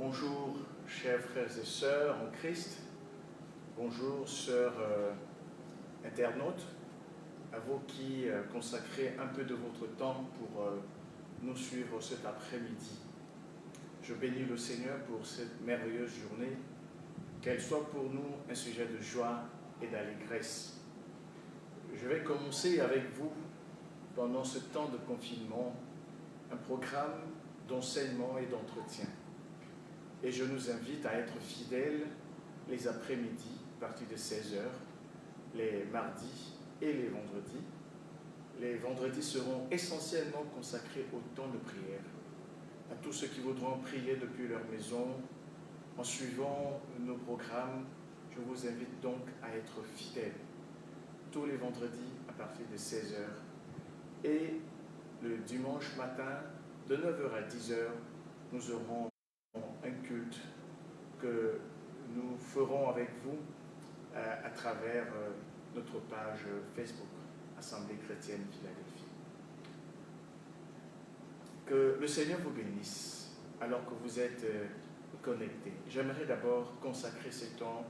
Bonjour, chers frères et sœurs en Christ. Bonjour, sœurs internautes, à vous qui consacrez un peu de votre temps pour nous suivre cet après-midi. Je bénis le Seigneur pour cette merveilleuse journée, qu'elle soit pour nous un sujet de joie et d'allégresse. Je vais commencer avec vous, pendant ce temps de confinement, un programme d'enseignement et d'entretien. Et je nous invite à être fidèles les après-midi, à partir de 16h, les mardis et les vendredis. Les vendredis seront essentiellement consacrés au temps de prière. À tous ceux qui voudront prier depuis leur maison, en suivant nos programmes, je vous invite donc à être fidèles. Tous les vendredis à partir de 16h et le dimanche matin, de 9h à 10h, nous aurons un culte que nous ferons avec vous à travers notre page Facebook, Assemblée chrétienne Philadelphie. Que le Seigneur vous bénisse alors que vous êtes connectés. J'aimerais d'abord consacrer ce temps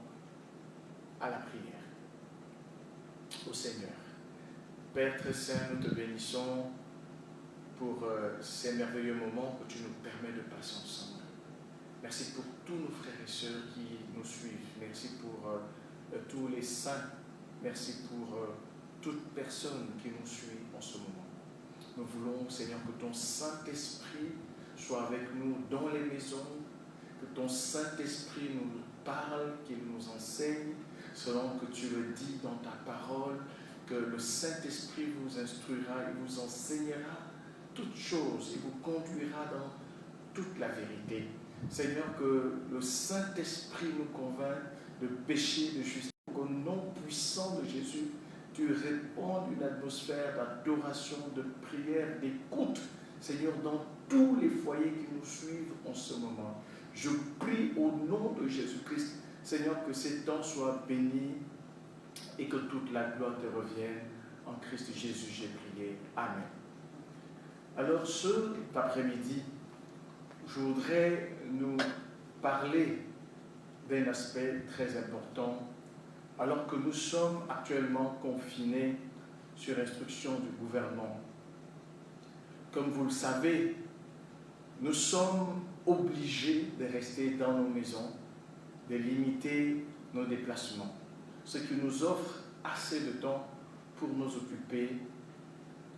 à la prière, au Seigneur. Père très saint, nous te bénissons pour ces merveilleux moments que tu nous permets de passer ensemble. Merci pour tous nos frères et sœurs qui nous suivent. Merci pour tous les saints. Merci pour toute personne qui nous suit en ce moment. Nous voulons, Seigneur, que ton Saint-Esprit soit avec nous dans les maisons, que ton Saint-Esprit nous parle, qu'il nous enseigne, selon que tu le dis dans ta parole, que le Saint-Esprit vous instruira, il vous enseignera toutes choses, il vous conduira dans toute la vérité. Seigneur, que le Saint-Esprit nous convainc de péché, de justice. Qu'au nom puissant de Jésus, tu répandes une atmosphère d'adoration, de prière, d'écoute, Seigneur, dans tous les foyers qui nous suivent en ce moment. Je prie au nom de Jésus-Christ, Seigneur, que ces temps soient bénis et que toute la gloire te revienne. En Christ Jésus, j'ai prié. Amen. Alors, cet après-midi, je voudrais nous parler d'un aspect très important, alors que nous sommes actuellement confinés sur instruction du gouvernement. Comme vous le savez, nous sommes obligés de rester dans nos maisons, de limiter nos déplacements, ce qui nous offre assez de temps pour nous occuper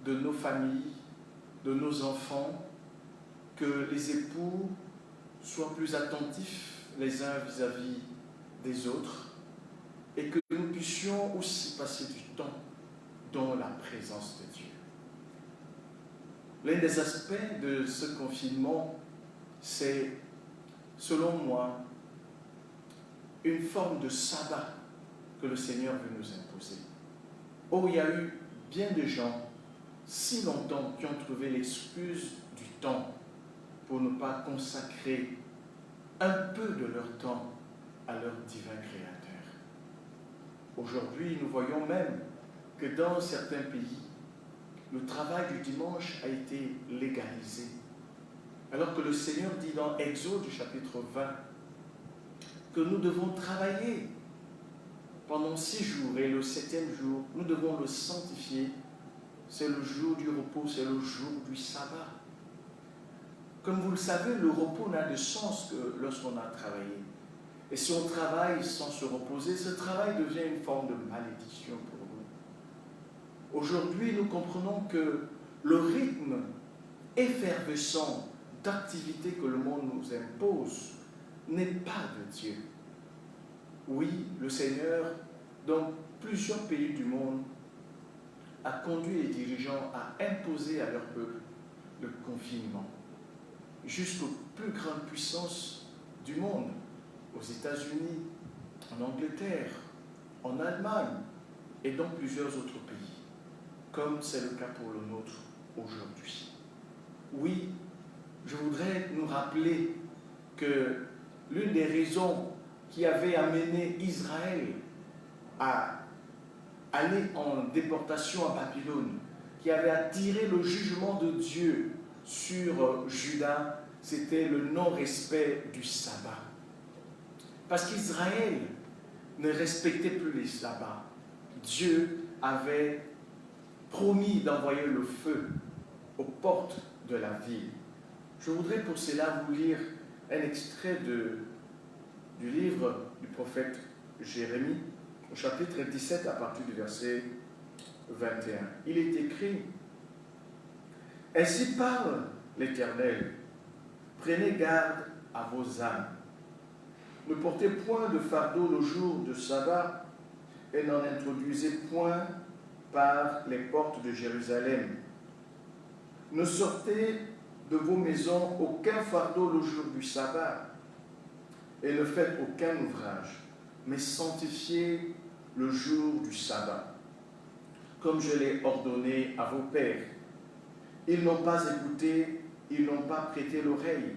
de nos familles, de nos enfants, que les époux soient plus attentifs les uns vis-à-vis des autres et que nous puissions aussi passer du temps dans la présence de Dieu. L'un des aspects de ce confinement, c'est, selon moi, une forme de sabbat que le Seigneur veut nous imposer. Oh, il y a eu bien de gens, si longtemps, qui ont trouvé l'excuse du temps pour ne pas consacrer un peu de leur temps à leur divin Créateur. Aujourd'hui, nous voyons même que dans certains pays, le travail du dimanche a été légalisé. Alors que le Seigneur dit dans Exode chapitre 20 que nous devons travailler pendant 6 jours et le 7e jour, nous devons le sanctifier. C'est le jour du repos, c'est le jour du sabbat. Comme vous le savez, le repos n'a de sens que lorsqu'on a travaillé. Et si on travaille sans se reposer, ce travail devient une forme de malédiction pour nous. Aujourd'hui, nous comprenons que le rythme effervescent d'activité que le monde nous impose n'est pas de Dieu. Oui, le Seigneur, dans plusieurs pays du monde, a conduit les dirigeants à imposer à leur peuple le confinement, jusqu'aux plus grandes puissances du monde, aux États-Unis, en Angleterre, en Allemagne et dans plusieurs autres pays, comme c'est le cas pour le nôtre aujourd'hui. Oui, je voudrais nous rappeler que l'une des raisons qui avait amené Israël à aller en déportation à Babylone, qui avait attiré le jugement de Dieu sur Juda, c'était le non-respect du sabbat. Parce qu'Israël ne respectait plus les sabbats. Dieu avait promis d'envoyer le feu aux portes de la ville. Je voudrais pour cela vous lire un extrait du livre du prophète Jérémie, au chapitre 17, à partir du verset 21. Il est écrit: « Ainsi parle l'Éternel, prenez garde à vos âmes. Ne portez point de fardeau le jour de sabbat et n'en introduisez point par les portes de Jérusalem. Ne sortez de vos maisons aucun fardeau le jour du sabbat et ne faites aucun ouvrage, mais sanctifiez le jour du sabbat, comme je l'ai ordonné à vos pères. Ils n'ont pas écouté, ils n'ont pas prêté l'oreille.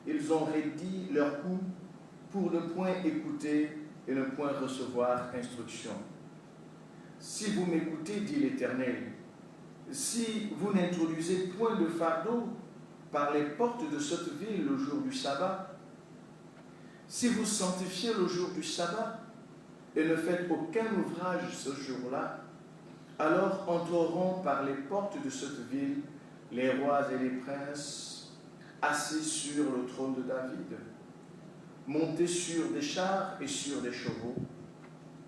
Ils ont raidi leur cou pour ne point écouter et ne point recevoir instruction. Si vous m'écoutez, dit l'Éternel, si vous n'introduisez point de fardeau par les portes de cette ville le jour du sabbat, si vous sanctifiez le jour du sabbat et ne faites aucun ouvrage ce jour-là, alors entreront par les portes de cette ville les rois et les princes assis sur le trône de David, montés sur des chars et sur des chevaux,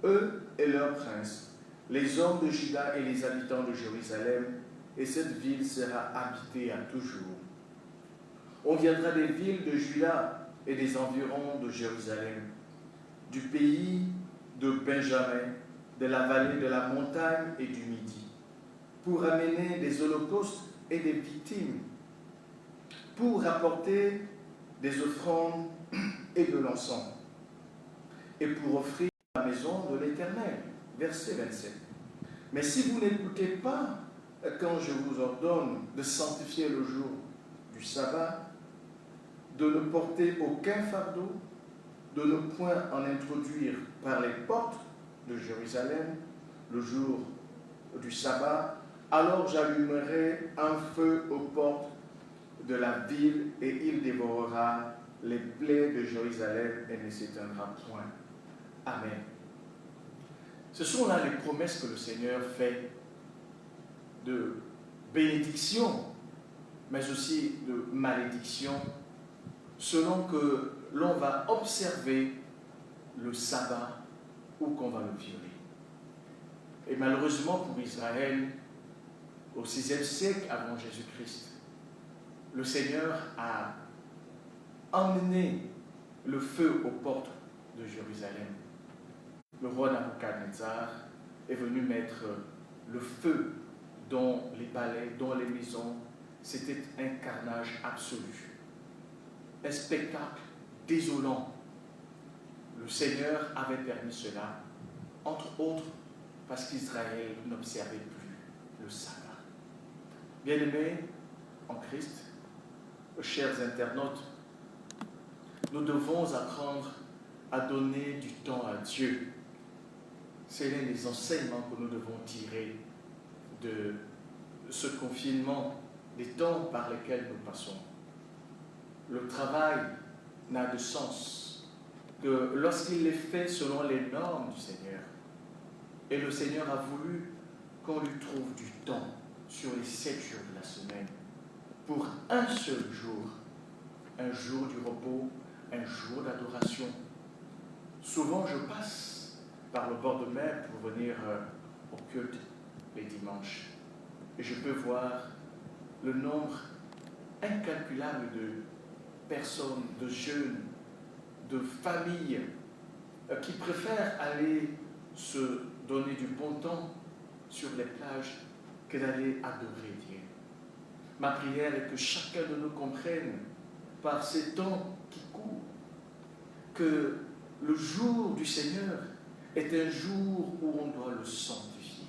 eux et leurs princes, les hommes de Juda et les habitants de Jérusalem, et cette ville sera habitée à toujours. On viendra des villes de Juda et des environs de Jérusalem, du pays de Benjamin, de la vallée de la montagne et du Midi, pour amener des holocaustes et des victimes, pour apporter des offrandes et de l'encens, et pour offrir la maison de l'Éternel. Verset 27. Mais si vous n'écoutez pas quand je vous ordonne de sanctifier le jour du sabbat, de ne porter aucun fardeau, de ne point en introduire par les portes de Jérusalem le jour du sabbat, alors j'allumerai un feu aux portes de la ville et il dévorera les plaies de Jérusalem et ne s'éteindra point. Amen. Ce sont là les promesses que le Seigneur fait de bénédiction, mais aussi de malédiction, selon que l'on va observer le sabbat ou qu'on va le violer. Et malheureusement pour Israël, au VIe siècle avant Jésus-Christ, le Seigneur a emmené le feu aux portes de Jérusalem. Le roi Nabuchodonosor est venu mettre le feu dans les palais, dans les maisons. C'était un carnage absolu. Un spectacle désolant. Le Seigneur avait permis cela, entre autres parce qu'Israël n'observait plus le sabbat. Bien-aimés en Christ, chers internautes, nous devons apprendre à donner du temps à Dieu. C'est l'un des enseignements que nous devons tirer de ce confinement, des temps par lesquels nous passons. Le travail n'a de sens que lorsqu'il est fait selon les normes du Seigneur. Et le Seigneur a voulu qu'on lui trouve du temps sur les 7 jours de la semaine pour un seul jour, un jour du repos, un jour d'adoration. Souvent, je passe par le bord de mer pour venir au culte les dimanches. Et je peux voir le nombre incalculable de personnes, de jeunes, de familles qui préfèrent aller se donner du bon temps sur les plages que d'aller adorer Dieu. Ma prière est que chacun de nous comprenne par ces temps qui courent que le jour du Seigneur est un jour où on doit le sanctifier,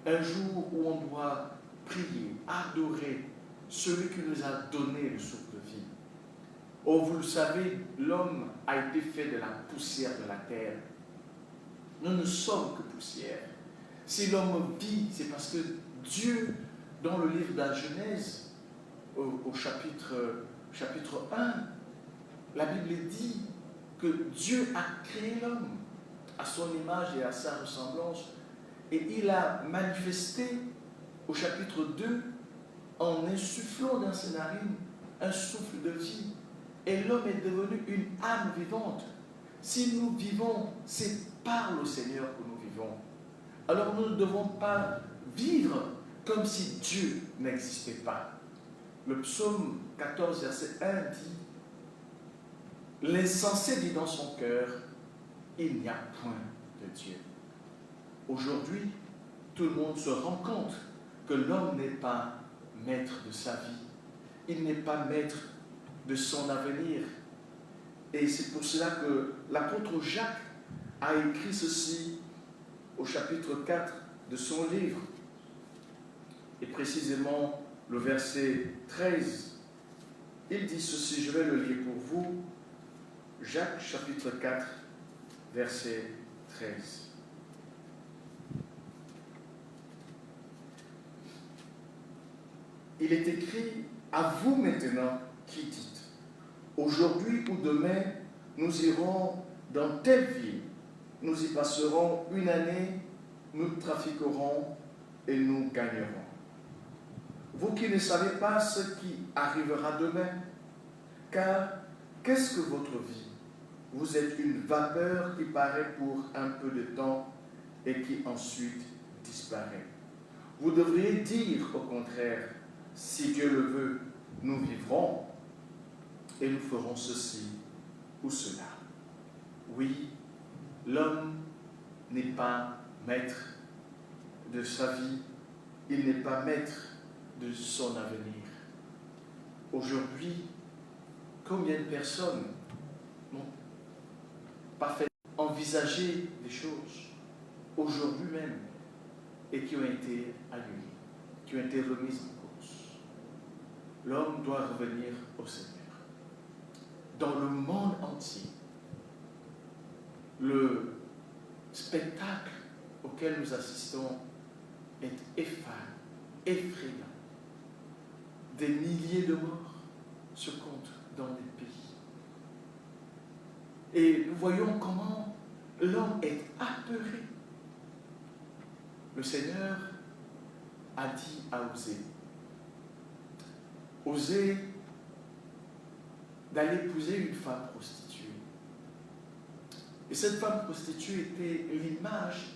un jour où on doit prier, adorer celui qui nous a donné le souffle de vie. Oh, vous le savez, l'homme a été fait de la poussière de la terre. Nous ne sommes que poussière. Si l'homme vit, c'est parce que Dieu, dans le livre de la Genèse, au chapitre, chapitre 1, la Bible dit que Dieu a créé l'homme à son image et à sa ressemblance. Et il a manifesté au chapitre 2 en insufflant dans ses narines un souffle de vie. Et l'homme est devenu une âme vivante. Si nous vivons, c'est par le Seigneur que nous vivons. Alors nous ne devons pas vivre comme si Dieu n'existait pas. Le psaume 14, verset 1 dit « L'insensé dit dans son cœur, il n'y a point de Dieu. » Aujourd'hui, tout le monde se rend compte que l'homme n'est pas maître de sa vie. Il n'est pas maître de son avenir. Et c'est pour cela que l'apôtre Jacques a écrit ceci au chapitre 4 de son livre. Et précisément le verset 13, il dit ceci, je vais le lire pour vous. Jacques chapitre 4, verset 13. Il est écrit, à vous maintenant qui dites, aujourd'hui ou demain, nous irons dans telle ville, nous y passerons une année, nous trafiquerons et nous gagnerons. Vous qui ne savez pas ce qui arrivera demain, car qu'est-ce que votre vie? Vous êtes une vapeur qui paraît pour un peu de temps et qui ensuite disparaît. Vous devriez dire au contraire, si Dieu le veut, nous vivrons et nous ferons ceci ou cela. Oui, l'homme n'est pas maître de sa vie, il n'est pas maître de son avenir. Aujourd'hui, combien de personnes n'ont pas fait envisager des choses aujourd'hui même et qui ont été annulées, qui ont été remises en cause. L'homme doit revenir au Seigneur. Dans le monde entier, le spectacle auquel nous assistons est effrayant. Des milliers de morts se comptent dans les pays. Et nous voyons comment l'homme est apeuré. Le Seigneur a dit à Osée d'aller épouser une femme prostituée. Et cette femme prostituée était l'image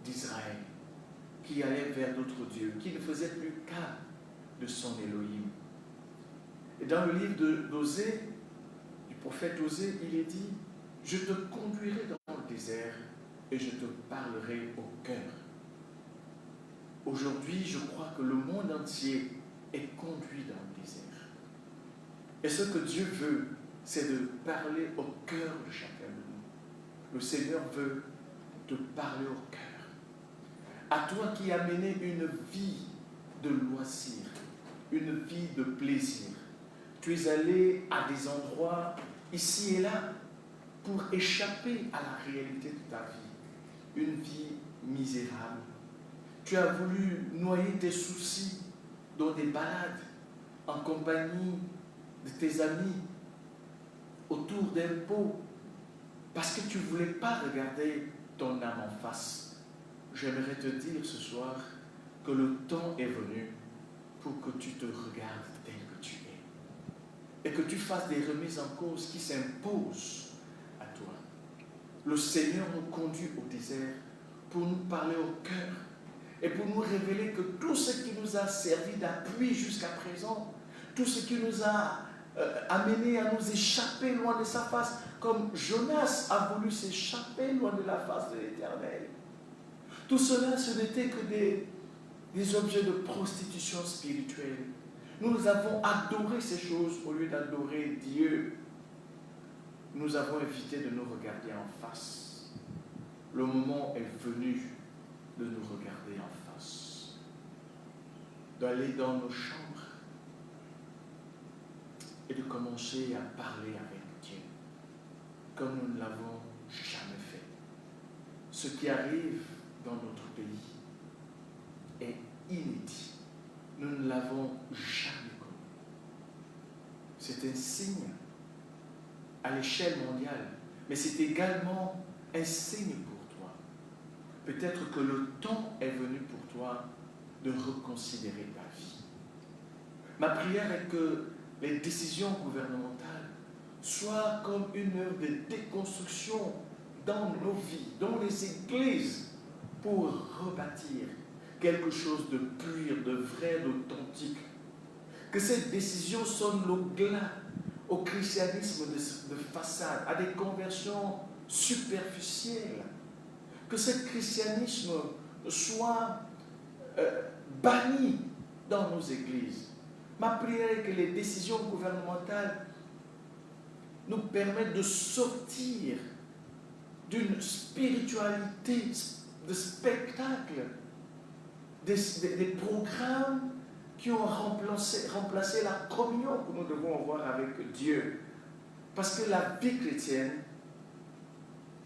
d'Israël, qui allait vers d'autres dieux, qui ne faisait plus cas de son Elohim. Et dans le livre d'Osée, du prophète Osée, il est dit, « Je te conduirai dans le désert et je te parlerai au cœur. » Aujourd'hui, je crois que le monde entier est conduit dans le désert. Et ce que Dieu veut, c'est de parler au cœur de chacun de nous. Le Seigneur veut te parler au cœur. À toi qui as mené une vie de loisirs, une vie de plaisir, tu es allé à des endroits ici et là pour échapper à la réalité de ta vie, une vie misérable. Tu as voulu noyer tes soucis dans des balades en compagnie de tes amis autour d'un pot parce que tu ne voulais pas regarder ton âme en face. J'aimerais te dire ce soir que le temps est venu pour que tu te regardes tel que tu es et que tu fasses des remises en cause qui s'imposent à toi. Le Seigneur nous conduit au désert pour nous parler au cœur et pour nous révéler que tout ce qui nous a servi d'appui jusqu'à présent, tout ce qui nous a amené à nous échapper loin de sa face, comme Jonas a voulu s'échapper loin de la face de l'Éternel. Tout cela, ce n'était que des objets de prostitution spirituelle. Nous avons adoré ces choses au lieu d'adorer Dieu. Nous avons évité de nous regarder en face. Le moment est venu de nous regarder en face, d'aller dans nos chambres et de commencer à parler avec Dieu, comme nous ne l'avons jamais fait. Ce qui arrive dans notre pays est inédit. Nous ne l'avons jamais connu. c'est un signe à l'échelle mondiale, mais c'est également un signe pour toi. Peut-être que le temps est venu pour toi de reconsidérer ta vie. Ma prière est que les décisions gouvernementales soient comme une œuvre de déconstruction dans nos vies, dans les églises, pour rebâtir quelque chose de pur, de vrai, d'authentique. Que cette décision sonne le glas au christianisme de façade, à des conversions superficielles. Que ce christianisme soit banni dans nos églises. Ma prière est que les décisions gouvernementales nous permettent de sortir d'une spiritualité de spectacle, des programmes qui ont remplacé la communion que nous devons avoir avec Dieu. Parce que la vie chrétienne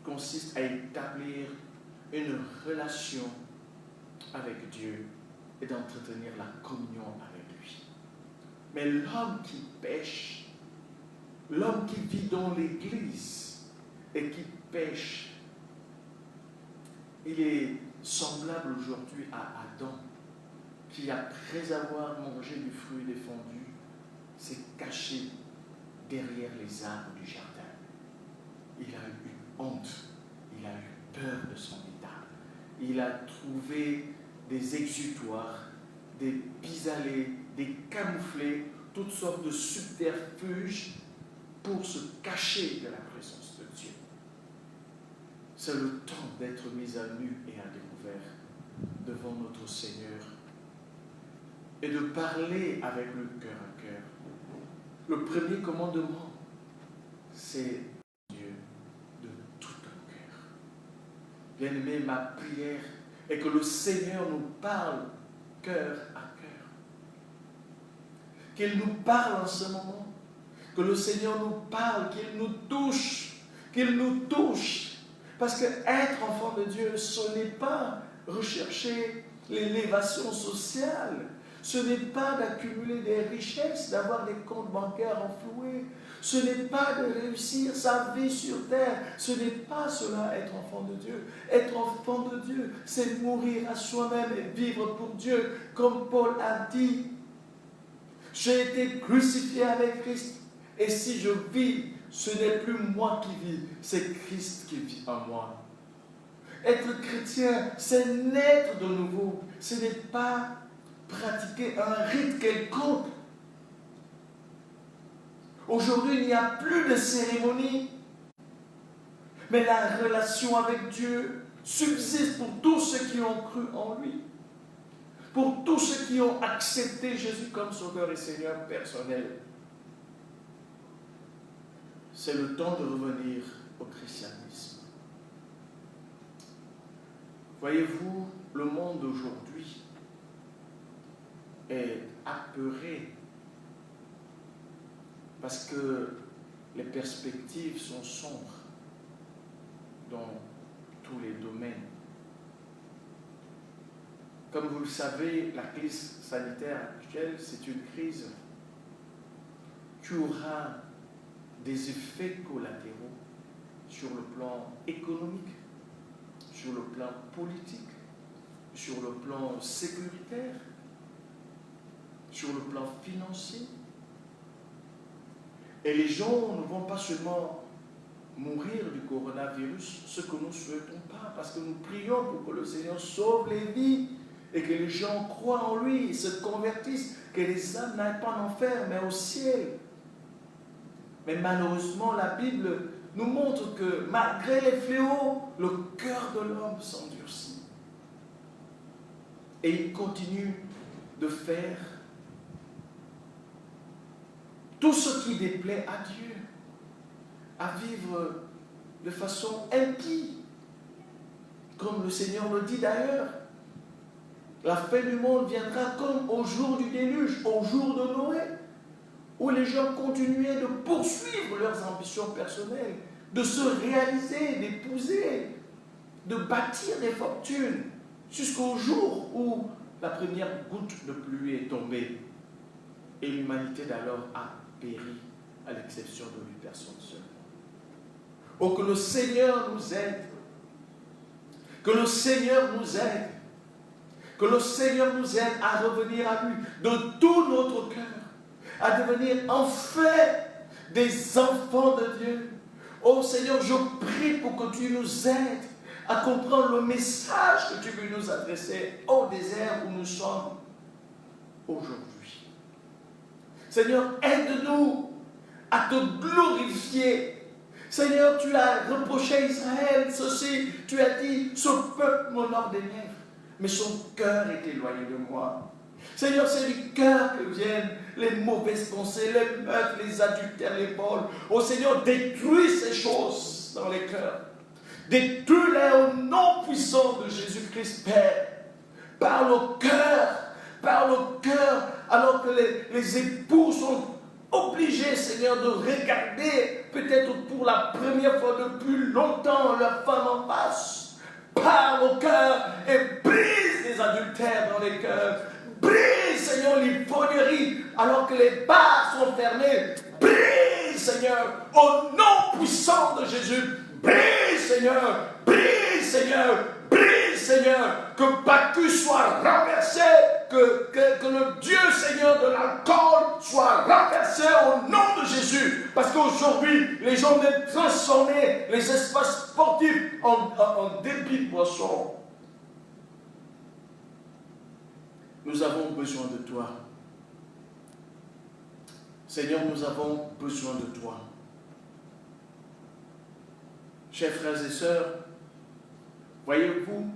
consiste à établir une relation avec Dieu et d'entretenir la communion avec lui. Mais l'homme qui pêche, l'homme qui vit dans l'Église et qui pêche, il est semblable aujourd'hui à Adam, qui après avoir mangé du fruit défendu, s'est caché derrière les arbres du jardin. Il a eu honte, il a eu peur de son état. Il a trouvé des exutoires, des pis-aller, des camouflets, toutes sortes de subterfuges pour se cacher de la présence de Dieu. C'est le temps d'être mis à nu et à découvert devant notre Seigneur et de parler avec le cœur à cœur. Le premier commandement, c'est Dieu de tout ton cœur. Bien-aimé, ma prière est que le Seigneur nous parle cœur à cœur. Qu'il nous parle en ce moment. Que le Seigneur nous parle, qu'il nous touche. Qu'il nous touche. Parce que être enfant de Dieu, ce n'est pas rechercher l'élévation sociale. Ce n'est pas d'accumuler des richesses, d'avoir des comptes bancaires enfloués. Ce n'est pas de réussir sa vie sur terre. Ce n'est pas cela, être enfant de Dieu. Être enfant de Dieu, c'est mourir à soi-même et vivre pour Dieu. Comme Paul a dit, j'ai été crucifié avec Christ. Et si je vis, ce n'est plus moi qui vis, c'est Christ qui vit en moi. Être chrétien, c'est naître de nouveau. Ce n'est pas pratiquer un rite quelconque. Aujourd'hui, il n'y a plus de cérémonie, mais la relation avec Dieu subsiste pour tous ceux qui ont cru en lui, pour tous ceux qui ont accepté Jésus comme Sauveur et Seigneur personnel. C'est le temps de revenir au christianisme. Voyez-vous, le monde d'aujourd'hui est apeuré parce que les perspectives sont sombres dans tous les domaines. Comme vous le savez, la crise sanitaire actuelle, c'est une crise qui aura des effets collatéraux sur le plan économique, sur le plan politique, sur le plan sécuritaire, sur le plan financier. Et les gens ne vont pas seulement mourir du coronavirus, ce que nous ne souhaitons pas, parce que nous prions pour que le Seigneur sauve les vies et que les gens croient en lui, se convertissent, que les âmes n'aillent pas en enfer, mais au ciel. Mais malheureusement, la Bible nous montre que malgré les fléaux, le cœur de l'homme s'endurcit. Et il continue de faire tout ce qui déplaît à Dieu, à vivre de façon impie, comme le Seigneur le dit d'ailleurs. La fin du monde viendra comme au jour du déluge, au jour de Noé, où les gens continuaient de poursuivre leurs ambitions personnelles, de se réaliser, d'épouser, de bâtir des fortunes, jusqu'au jour où la première goutte de pluie est tombée et l'humanité d'alors a péri à l'exception de 8 personnes seulement. Oh, que le Seigneur nous aide. Que le Seigneur nous aide. Que le Seigneur nous aide à revenir à lui de tout notre cœur, à devenir enfin des enfants de Dieu. Oh Seigneur, je prie pour que tu nous aides à comprendre le message que tu veux nous adresser au désert où nous sommes aujourd'hui. Seigneur, aide-nous à te glorifier. Seigneur, tu as reproché à Israël ceci. Tu as dit, ce peuple m'honore des lèvres, mais son cœur est éloigné de moi. Seigneur, c'est du cœur que viennent les mauvaises pensées, les meurtres, les adultères, les vols. Oh Seigneur, détruis ces choses dans les cœurs. Détruis-les au nom puissant de Jésus-Christ, Père. Parle au cœur, alors que les époux sont obligés, Seigneur, de regarder, peut-être pour la première fois depuis longtemps, leur femme en face. Parle au cœur et brise les adultères dans les cœurs. Brise, Seigneur, l'ivrognerie, alors que les bars sont fermés. Brise, Seigneur, au nom puissant de Jésus. Brise, Seigneur, brise, Seigneur, brise, Seigneur, que Bacchus soit renversé, que le Dieu, Seigneur, de l'alcool soit renversé au nom de Jésus. Parce qu'aujourd'hui, les gens veulent transformer les espaces sportifs en débit de boisson. Nous avons besoin de toi. Seigneur, nous avons besoin de toi. Chers frères et sœurs, voyez-vous,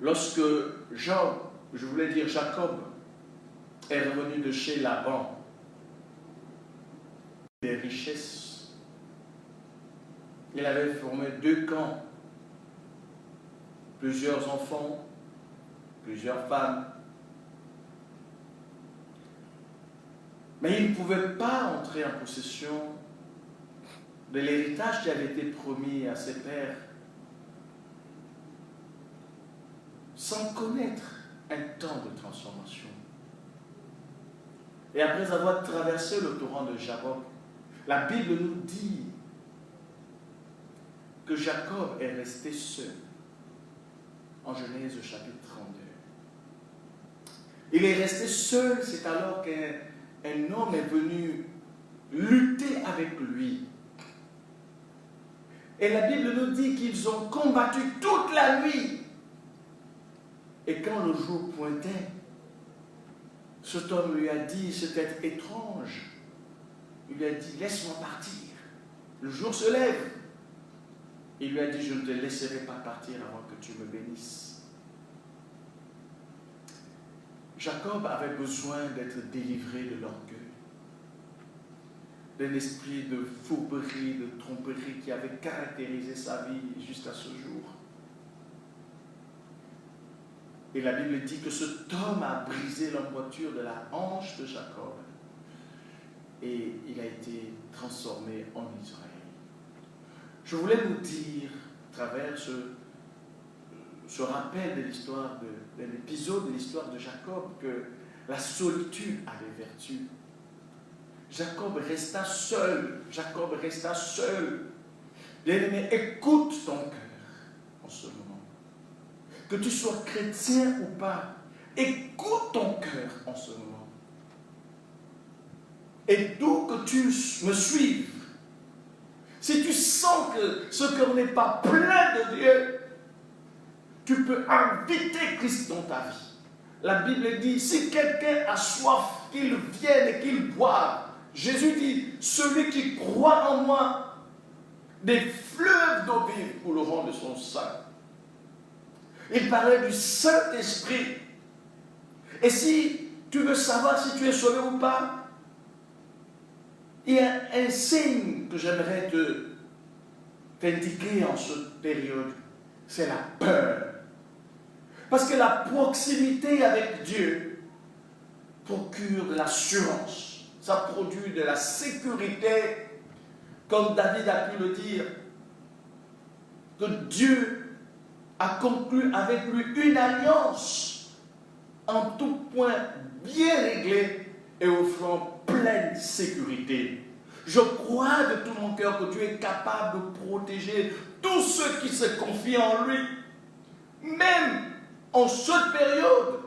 lorsque Jacob, est revenu de chez Laban, des richesses, il avait formé 2 camps, plusieurs enfants, plusieurs femmes. Mais il ne pouvait pas entrer en possession de l'héritage qui avait été promis à ses pères sans connaître un temps de transformation. Et après avoir traversé le torrent de Jaboc, la Bible nous dit que Jacob est resté seul en Genèse chapitre 32. Il est resté seul, c'est alors qu'un homme est venu lutter avec lui. Et la Bible nous dit qu'ils ont combattu toute la nuit. Et quand le jour pointait, cet homme lui a dit, c'était étrange, il lui a dit, laisse-moi partir. Le jour se lève. Il lui a dit, je ne te laisserai pas partir avant que tu me bénisses. Jacob avait besoin d'être délivré de l'orgueil, d'un esprit de fourberie, de tromperie qui avait caractérisé sa vie jusqu'à ce jour. Et la Bible dit que cet homme a brisé l'emboîture de la hanche de Jacob et il a été transformé en Israël. Je voulais vous dire, à travers ce rappel de l'histoire, de l'épisode de l'histoire de Jacob, que la solitude a des vertus. Jacob resta seul. Bien-aimé, écoute ton cœur en ce moment. Que tu sois chrétien ou pas, écoute ton cœur en ce moment. Et d'où que tu me suives, si tu sens que ce cœur n'est pas plein de Dieu, tu peux inviter Christ dans ta vie. La Bible dit, si quelqu'un a soif, qu'il vienne et qu'il boive. Jésus dit, celui qui croit en moi, des fleuves d'eau vive couleront de son sein. Il parlait du Saint-Esprit. Et si tu veux savoir si tu es sauvé ou pas, il y a un signe que j'aimerais t'indiquer en cette période. C'est la peur. Parce que la proximité avec Dieu procure de l'assurance. Ça produit de la sécurité, comme David a pu le dire, que Dieu a conclu avec lui une alliance en tout point bien réglée et offrant plein pleine sécurité. Je crois de tout mon cœur que tu es capable de protéger tous ceux qui se confient en lui. Même en cette période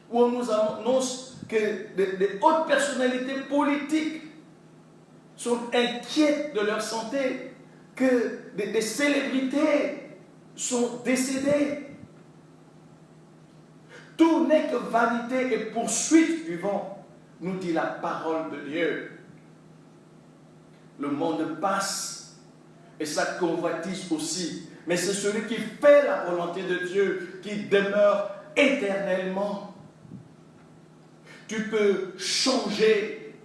où on nous annonce que des hautes personnalités politiques sont inquiètes de leur santé, que des célébrités sont décédées. Tout n'est que vanité et poursuite du vent, nous dit la parole de Dieu. Le monde passe et sa convoitise aussi, mais c'est celui qui fait la volonté de Dieu qui demeure éternellement. Tu peux changer.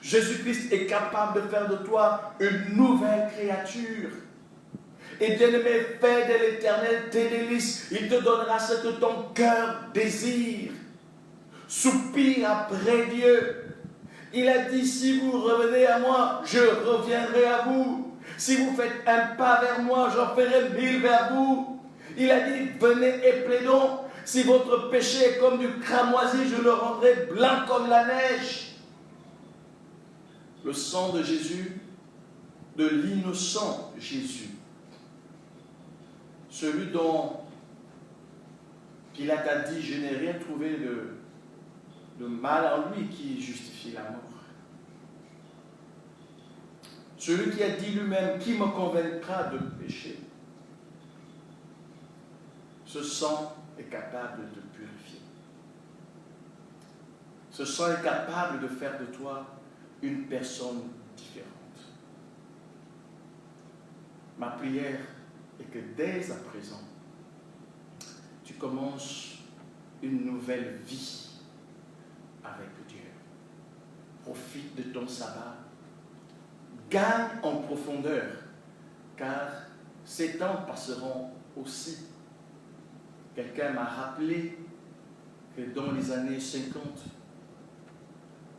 Jésus-Christ est capable de faire de toi une nouvelle créature. Et bien-aimé, fais de l'Éternel tes délices. Il te donnera ce que ton cœur désire. Soupire après Dieu. Il a dit, si vous revenez à moi, je reviendrai à vous. Si vous faites un pas vers moi, j'en ferai 1000 vers vous. Il a dit, venez et plaidons. Si votre péché est comme du cramoisi, je le rendrai blanc comme la neige. Le sang de Jésus, de l'innocent Jésus, celui dont Pilate a dit, je n'ai rien trouvé de mal en lui qui justifie la mort. Celui qui a dit lui-même, qui me convaincra de péché? Ce sang est capable de te purifier. Ce sang est capable de faire de toi une personne différente. Ma prière est que dès à présent, tu commences une nouvelle vie avec Dieu. Profite de ton sabbat. Gagne en profondeur, car ces temps passeront aussi. Quelqu'un m'a rappelé que dans les années 50,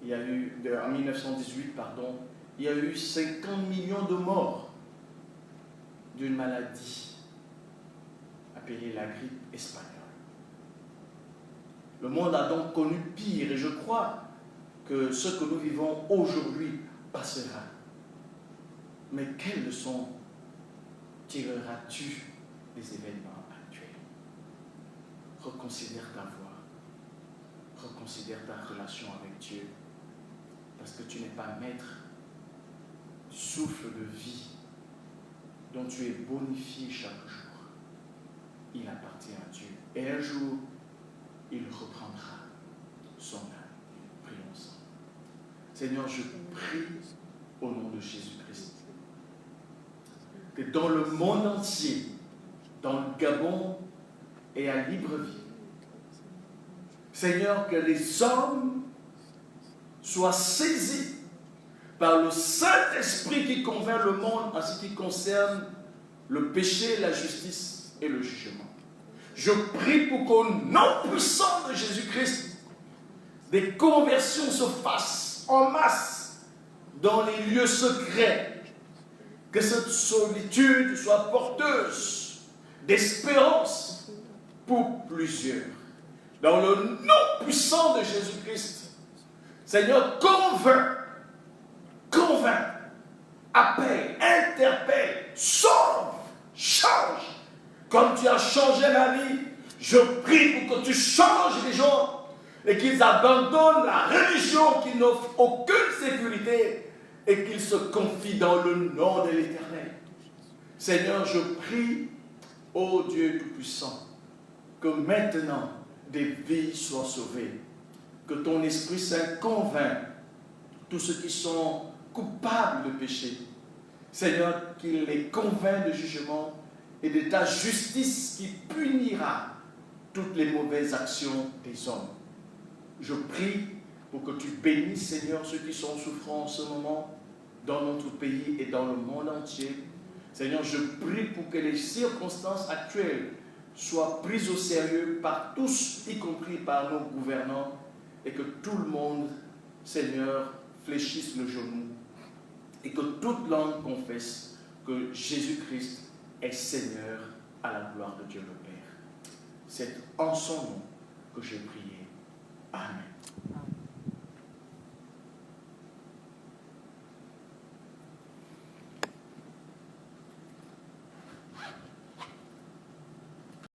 il y a eu, en 1918, pardon, il y a eu 50 millions de morts d'une maladie appelée la grippe espagnole. Le monde a donc connu pire et je crois que ce que nous vivons aujourd'hui passera. Mais quelle leçon tireras-tu des événements actuels? Reconsidère ta voie, reconsidère ta relation avec Dieu, parce que tu n'es pas maître du souffle de vie dont tu es bonifié chaque jour. Il appartient à Dieu. Et un jour, il reprendra son âme. Prions ensemble. Seigneur, je prie au nom de Jésus-Christ que dans le monde entier, dans le Gabon et à Libreville, Seigneur, que les hommes soient saisis par le Saint-Esprit qui convainc le monde en ce qui concerne le péché, la justice et le jugement. Je prie pour qu'au nom puissant de Jésus-Christ, des conversions se fassent en masse dans les lieux secrets. Que cette solitude soit porteuse d'espérance pour plusieurs. Dans le nom puissant de Jésus-Christ, Seigneur, convainc, appelle, interpelle, sauve, change. Comme tu as changé ma vie, je prie pour que tu changes les gens et qu'ils abandonnent la religion qui n'offre aucune sécurité et qu'ils se confient dans le nom de l'Éternel. Seigneur, je prie, ô Dieu Tout-Puissant, que maintenant des vies soient sauvées, que ton Esprit Saint convainc tous ceux qui sont coupables de péché. Seigneur, qu'il les convainc de jugement et de ta justice qui punira toutes les mauvaises actions des hommes. Je prie pour que tu bénisses, Seigneur, ceux qui sont souffrants en ce moment, dans notre pays et dans le monde entier. Seigneur, je prie pour que les circonstances actuelles soient prises au sérieux par tous, y compris par nos gouvernants, et que tout le monde, Seigneur, fléchisse le genou, et que toute langue confesse que Jésus-Christ est Seigneur à la gloire de Dieu le Père. C'est en son nom que j'ai prié. Amen.